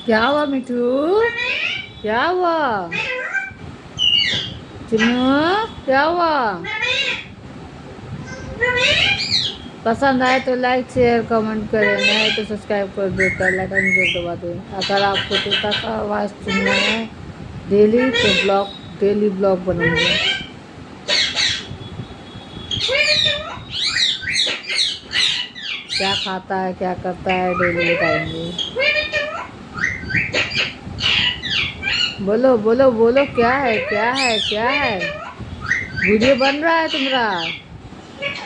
क्या हुआ मिठू? क्या हुआ चिन्नू? क्या हुआ? पसंद आए तो लाइक शेयर कमेंट करें, नहीं तो सब्सक्राइब कर दो, बेल आइकन जरूर दबा दें। अगर आपको तोता का आवाज़ सुनना है डेली तो डेली ब्लॉग बनाऊंगा। क्या खाता है क्या करता है डेली बताएंगे। बोलो बोलो बोलो, क्या है क्या है क्या है? वीडियो बन रहा है तुम्हारा।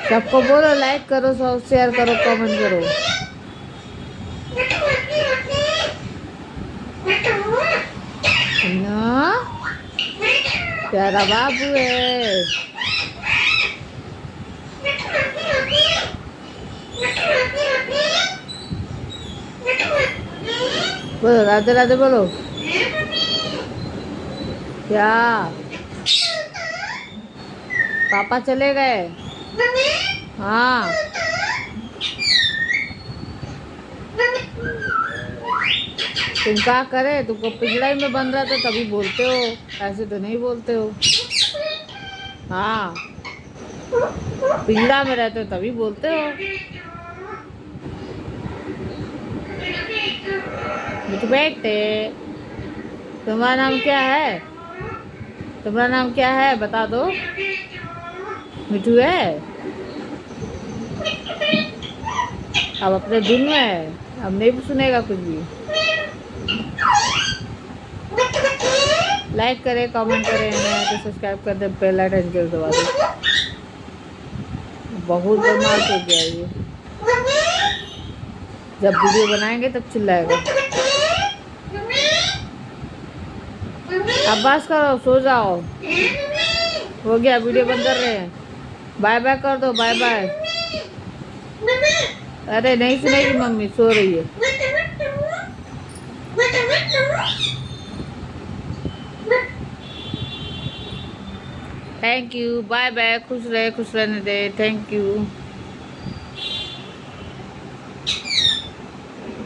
सबको बोलो लाइक करो, सब शेयर करो, कमेंट करो। ना प्यारा बाबू है। बोलो राधे राधे बोलो। क्या पापा चले गए? हाँ। तुम क्या करे? तुमको पिंजड़ा में बंद रहा था तभी बोलते हो, ऐसे तो नहीं बोलते हो। हाँ, पिंजड़ा में रहते हो तभी बोलते हो। मिठू बेटे, तुम्हारा नाम क्या है? तुम्हारा नाम क्या है बता दो। मिठू है? अब अपने धुन में है, अब नहीं सुनेगा कुछ भी। लाइक करें कमेंट करें, नहीं तो सब्सक्राइब कर दे, बेल आइकन जरूर दबा दो। बहुत बदमाश हो गया ये, जब वीडियो बनाएंगे तब चिल्लाएगा। अब बस करो, सो जाओ, हो गया, वीडियो बंद कर रहे हैं। बाय बाय कर दो, बाय बाय। अरे नहीं सुनेगी मम्मी, सो रही है। थैंक यू, बाय बाय, खुश रहे खुश रहने दे, थैंक यू।